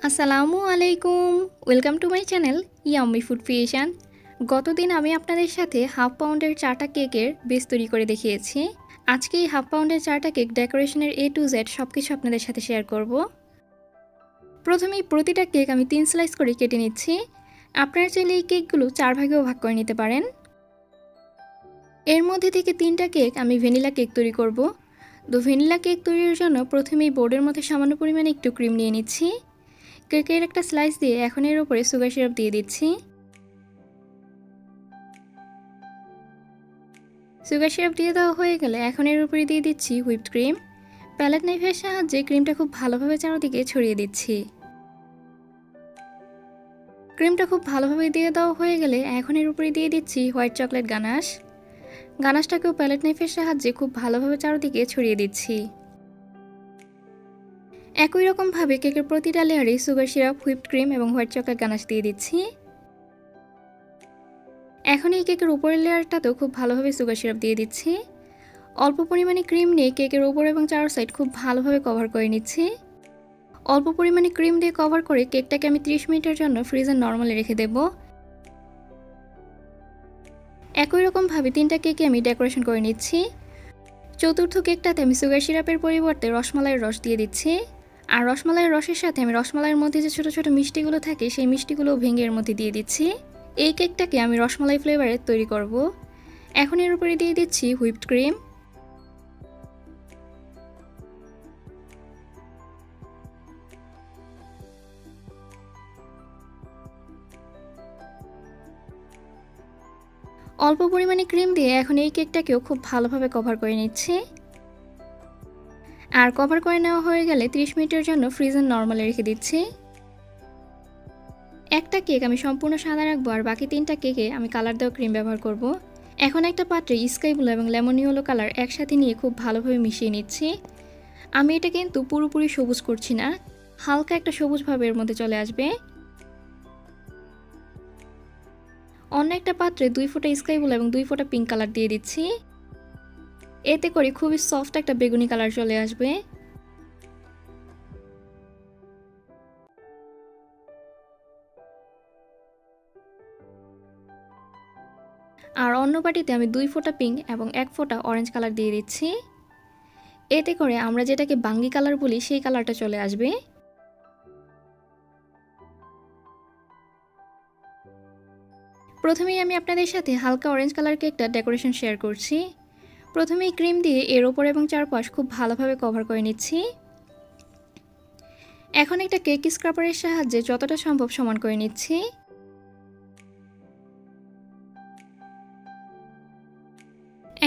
আসসালামু আলাইকুম, welcome to my channel yummy food creation. গতদিন আমি আপনাদের সাথে হাফ পাউন্ডের চাটা কেকের বেস তৈরি করে দেখিয়েছি। আজকে এই হাফ পাউন্ডের চাটা কেক ডেকোরেশনের A to Z সব কিছু আপনাদের সাথে শেয়ার করব। প্রথমেই প্রতিটা কেক আমি 3 স্লাইস করে কেটে নিচ্ছি। আপনারা চাইলে এই কেকগুলো 4 ভাগেও ভাগ করে নিতে পারেন। এর মধ্যে থেকে 3টা কেক আমি ভ্যানিলা কেক তৈরি করব। তো ভ্যানিলা কেক তৈরির জন্য প্রথমেই বোর্ডের মধ্যে সামান্য পরিমাণে একটু ক্রিম নিয়ে নিচ্ছি। কেকের একটা স্লাইস দিয়ে এখন এর উপরে সুগার সিরাপ দিয়ে দিচ্ছি। সুগার সিরাপ দিয়ে দেওয়া হয়ে গেলে এখন এর উপরে দিয়ে দিচ্ছি হুইপড ক্রিম। প্যালেট নাইফের সাহায্যে ক্রিমটা খুব ভালোভাবে চারদিকে ছড়িয়ে দিচ্ছি। ক্রিমটা খুব ভালোভাবে দিয়ে দেওয়া হয়ে গেলে এখন এর উপরে দিয়ে দিচ্ছি হোয়াইট চকলেট গানাশ। গানাশটাকেও প্যালেট নাইফের সাহায্যে খুব ভালোভাবে চারদিকে ছড়িয়ে দিচ্ছি। একই রকমভাবে কেকের প্রতিটা লেয়ারে সুগার সিরাপ, হুইপড ক্রিম এবং হোয়াইট চকলেট গানাশ দিয়ে দিচ্ছি। এখন এই কেকের উপরের লেয়ারটাতেও খুব ভালোভাবে সুগার সিরাপ দিয়ে দিচ্ছি। অল্প পরিমাণে ক্রিম নিয়ে কেকের উপর এবং চার সাইড খুব ভালোভাবে কভার করে নিচ্ছি। অল্প পরিমাণে ক্রিম দিয়ে কভার করে কেকটাকে আমি 30 মিনিটের জন্য ফ্রিজে নর্মালে রেখে দেব। একই রকমভাবে 3টা কেকে আমি ডেকোরেশন করে নিচ্ছি। চতুর্থ কেকটাতে আমি সুগার সিরাপের পরিবর্তে রসমালাইয়ের রস দিয়ে দিচ্ছি। আর রসমালাইয়ের রসের সাথে আমি রসমালাইয়ের মধ্যে যে ছোট ছোট মিষ্টিগুলো থাকে সেই মিষ্টিগুলোও ভেঙে এর মধ্যে দিয়ে দিচ্ছি। এই কেকটাকে আমি রসমালাই ফ্লেভারে তৈরি করব। এখন এর উপরে দিয়ে দিচ্ছি হুইপড ক্রিম। অল্প পরিমাণে ক্রিম দিয়ে এখন এই কেকটাকেও খুব ভালোভাবে কভার করে নিচ্ছি। আর কভার করে নেওয়া হয়ে গেলে 30 মিনিটের জন্য ফ্রিজে নর্মালে রেখে দিচ্ছি। একটা কেক আমি সম্পূর্ণ সাদা রাখবো আর বাকি 3টা কেকে আমি কালার দেওয়া ক্রিম ব্যবহার করব। এখন একটা পাত্রে স্কাই ব্লু এবং লেমন ইয়েলো কালার একসাথে নিয়ে খুব ভালোভাবে মিশিয়ে নিচ্ছি। আমি এটা কিন্তু পুরোপুরি সবুজ করছি না, হালকা একটা সবুজ ভাবে এর মধ্যে চলে আসবে। অন্য একটা পাত্রে 2 ফোঁটা স্কাই ব্লু এবং 2 ফোঁটা পিঙ্ক কালার দিয়ে দিচ্ছি। এতে করে খুবই সফট একটা বেগুনি কালার চলে আসবে। আর অন্য বাটিতে আমি 2 ফোঁটা পিঙ্ক এবং 1 ফোঁটা অরেঞ্জ কালার দিয়ে দিচ্ছি। এতে করে আমরা যেটাকে বাঙ্গি কালার বলি সেই কালারটা চলে আসবে। প্রথমেই আমি আপনাদের সাথে হালকা অরেঞ্জ কালার কেকটা ডেকোরেশন শেয়ার করছি। প্রথমেই ক্রিম দিয়ে এর ওপর এবং চারপাশ খুব ভালোভাবে কভার করে নিচ্ছি। এখন একটা কেক স্ক্রাপারের সাহায্যে যতটা সম্ভব সমান করে নিচ্ছি।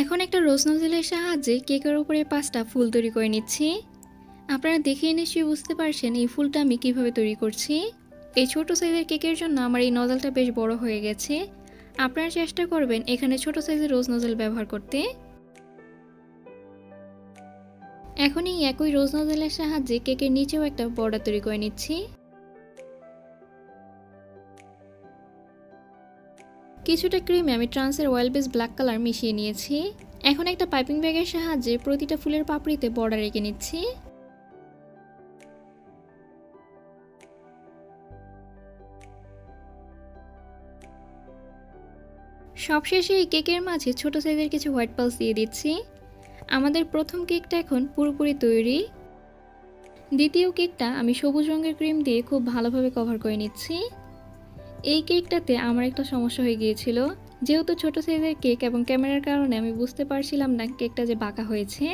এখন একটা রোজ নজেলের সাহায্যে কেকের উপরে 5টা ফুল তৈরি করে নিচ্ছি। আপনারা দেখেই নিশ্চয়ই বুঝতে পারছেন এই ফুলটা আমি কিভাবে তৈরি করছি। এই ছোট সাইজের কেকের জন্য আমার এই নজলটা বেশ বড় হয়ে গেছে। আপনারা চেষ্টা করবেন এখানে ছোট সাইজের রোজ নজল ব্যবহার করতে। এখন এই একই রোজ নজলের সাহায্যে কেকের নিচেও একটা বর্ডার তৈরি করে নিচ্ছি। কিছুটা ক্রিমে আমি ট্রান্সের অয়েল বেস ব্ল্যাক কালার মিশিয়ে নিয়েছি। এখন একটা পাইপিং ব্যাগের সাহায্যে প্রতিটা ফুলের পাপড়িতে বর্ডার রেখে নিচ্ছি। সবশেষে এই কেকের মাঝে ছোট সাইজের কিছু হোয়াইট পালস দিয়ে দিচ্ছি। আমাদের প্রথম কেকটা এখন পুরোপুরি তৈরি। দ্বিতীয় কেকটা আমি সবুজ রঙের ক্রিম দিয়ে খুব ভালোভাবে কভার করে নিচ্ছি। এই কেকটাতে আমার একটা সমস্যা হয়ে গিয়েছিল, যেহেতু ছোট সাইজের কেক এবং ক্যামেরার কারণে আমি বুঝতে পারছিলাম না কেকটা যে বাঁকা হয়েছে।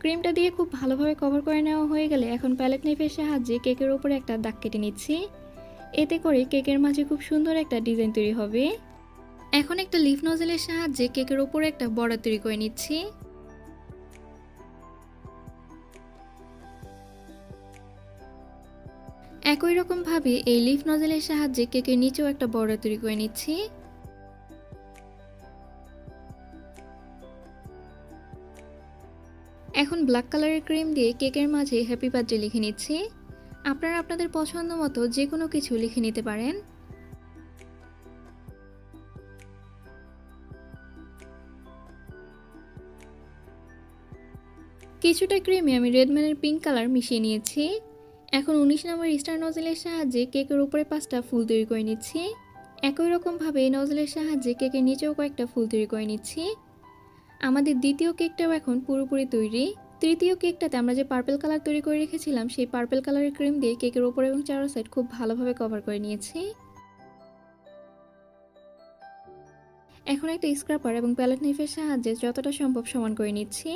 ক্রিমটা দিয়ে খুব ভালোভাবে কভার করে নেওয়া হয়ে গেলে এখন প্যালেট নাইফের সাহায্যে কেকের উপরে একটা দাগ কেটে নিচ্ছি। এতে করে কেকের মাঝে খুব সুন্দর একটা ডিজাইন তৈরি হবে। এখন একটা লিফ নজেলের সাহায্যে কেকের উপরে একটা বর্ডার তৈরি করে নিচ্ছি। একই রকম ভাবে এই লিফ নজেলের সাহায্যে কেকের নিচেও একটা বর্ডার তৈরি করে নিচ্ছি। এখন ব্ল্যাক কালারের ক্রিম দিয়ে কেকের মাঝে হ্যাপি বার্থডে লিখে নিচ্ছি। আপনারা আপনাদের পছন্দ মতো যে কোনো কিছু লিখে নিতে পারেন। কিছুটা ক্রিমে আমি রেড মেনের পিঙ্ক কালার মিশিয়ে নিয়েছি। এখন 19 নম্বর স্টার নজলের সাহায্যে কেকের উপরে 5টা ফুল তৈরি করে নিচ্ছি। একই রকমভাবে এই নজলের সাহায্যে কেকের নিচেও কয়েকটা ফুল তৈরি করে নিচ্ছি। আমাদের দ্বিতীয় কেকটাও এখন পুরোপুরি তৈরি। তৃতীয় কেকটাতে আমরা যে পার্পল কালার তৈরি করে রেখেছিলাম সেই পার্পল কালারের ক্রিম দিয়ে কেকের উপর এবং চারো সাইড খুব ভালোভাবে কভার করে নিয়েছি। এখন একটা স্ক্রাপার এবং প্যালেট নাইফের সাহায্যে যতটা সম্ভব সমান করে নিচ্ছি।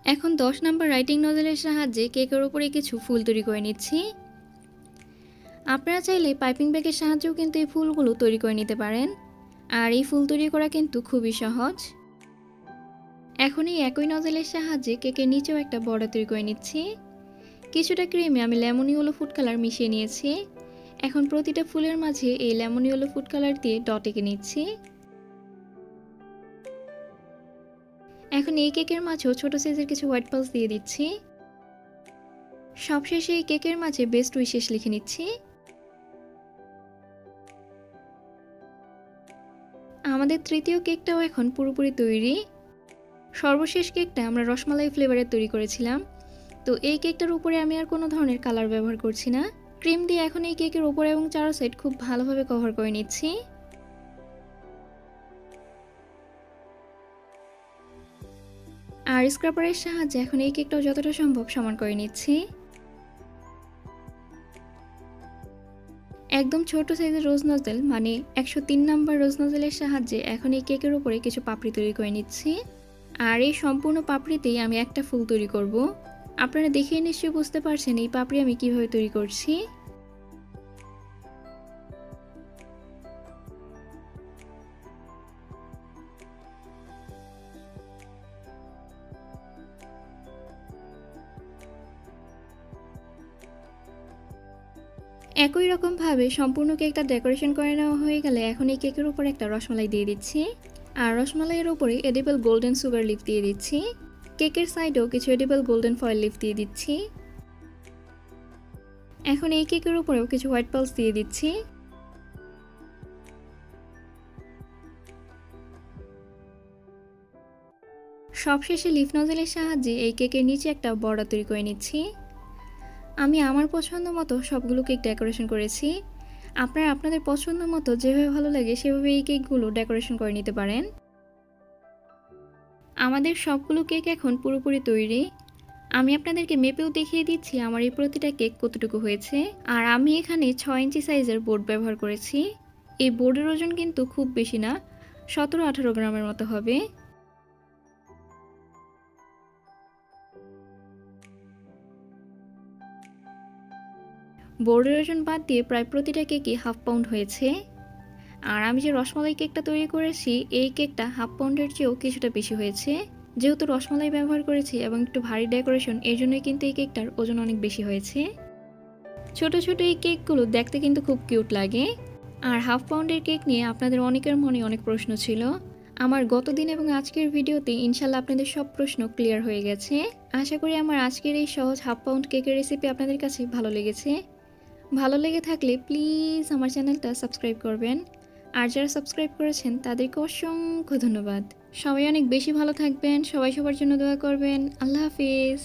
এখন 10 নম্বর রাইটিং নজলের সাহায্যে কেকের উপরে কিছু ফুল তৈরি করে নিচ্ছি। আপনারা চাইলে পাইপিং ব্যাগের সাহায্যেও কিন্তু এই ফুলগুলো তৈরি করে নিতে পারেন। আর এই ফুল তৈরি করা কিন্তু খুবই সহজ। এখন এই একই নজলের সাহায্যে কেকের নিচেও একটা বর্ডার তৈরি করে নিচ্ছি। কিছুটা ক্রিমে আমি লেমন ইয়েলো ফুড কালার মিশিয়ে নিয়েছি। এখন প্রতিটা ফুলের মাঝে এই লেমন ইয়েলো ফুড কালার দিয়ে ডট এঁকে নিচ্ছি। এখন এই কেকের মাঝেও ছোট সাইজের কিছু হোয়াইট পালস দিয়ে দিচ্ছি। সবশেষে এই কেকের মাঝে বেস্ট উইশেস লিখে নিচ্ছি। আমাদের তৃতীয় কেকটাও এখন পুরোপুরি তৈরি। সর্বশেষ কেকটা আমরা রসমালাই ফ্লেভারের তৈরি করেছিলাম। তো এই কেকটার উপরে আমি আর কোনো ধরনের কালার ব্যবহার করছি না। ক্রিম দিয়ে এখন এই কেকের উপরে এবং চারো সাইড খুব ভালোভাবে কভার করে নিচ্ছি। আর স্ক্রাপারের সাহায্যে এখন এই কেকটাও যতটা সম্ভব সমান করে নিচ্ছি। একদম ছোট সাইজের রোজ নজল মানে 103 নম্বর রোজ নজলের সাহায্যে এখন এই কেকের উপরে কিছু পাপড়ি তৈরি করে নিচ্ছি। আর এই সম্পূর্ণ পাপড়িতেই আমি একটা ফুল তৈরি করব। আপনারা দেখেই নিশ্চয়ই বুঝতে পারছেন এই পাপড়ি আমি কিভাবে তৈরি করছি। একই রকমভাবে সম্পূর্ণ কেকটা ডেকোরেশন করে নেওয়া হয়ে গেলে এখন এই কেকের উপর একটা রসমালাই দিয়ে দিচ্ছি। আর রসমালাইয়ের উপরে এডিবল গোল্ডেন সুগার লিফ দিয়ে দিচ্ছি। কেকের সাইডেও কিছু এডিবল গোল্ডেন ফয়েল লিফ দিয়ে দিচ্ছি। এখন এই কেকের উপরেও কিছু হোয়াইট পালস দিয়ে দিচ্ছি। সবশেষে লিফ নজলের সাহায্যে এই কেকের নিচে একটা বর্ডার তৈরি করে নিচ্ছি। আমি আমার পছন্দ মতো সবগুলো কেক ডেকোরেশন করেছি। আপনারা আপনাদের পছন্দ মতো যেভাবে ভালো লাগে সেভাবে এই কেকগুলো ডেকোরেশন করে নিতে পারেন। আমাদের সবগুলো কেক এখন পুরোপুরি তৈরি। আমি আপনাদেরকে মেপেও দেখিয়ে দিচ্ছি আমার এই প্রতিটা কেক কতটুকু হয়েছে। আর আমি এখানে 6 ইঞ্চি সাইজের বোর্ড ব্যবহার করেছি। এই বোর্ডের ওজন কিন্তু খুব বেশি না, 17-18 গ্রামের মতো হবে। বোর্ডের ওজন বাদ দিয়ে প্রায় প্রতিটা কেকই হাফ পাউন্ড হয়েছে। আর আমি যে রসমালাই কেকটা তৈরি করেছি এই কেকটা হাফ পাউন্ডের চেয়েও কিছুটা বেশি হয়েছে। যেহেতু রসমালাই ব্যবহার করেছি এবং একটু ভারী ডেকোরেশন এর জন্যই কিন্তু এই কেকটার ওজন অনেক বেশি হয়েছে। ছোট ছোট এই কেকগুলো দেখতে কিন্তু খুব কিউট লাগে। আর হাফ পাউন্ডের কেক নিয়ে আপনাদের অনেকের মনে অনেক প্রশ্ন ছিল। আমার গতদিন এবং আজকের ভিডিওতে ইনশাল্লাহ আপনাদের সব প্রশ্ন ক্লিয়ার হয়ে গেছে। আশা করি আমার আজকের এই সহজ হাফ পাউন্ড কেকের রেসিপি আপনাদের কাছে ভালো লেগেছে। ভালো লেগে থাকলে প্লিজ আমার চ্যানেলটা সাবস্ক্রাইব করবেন। আর যারা সাবস্ক্রাইব করেছেন তাদেরকে অসংখ্য ধন্যবাদ। সবাই অনেক বেশি ভালো থাকবেন, সবাই সবার জন্য দোয়া করবেন। আল্লাহ হাফিজ।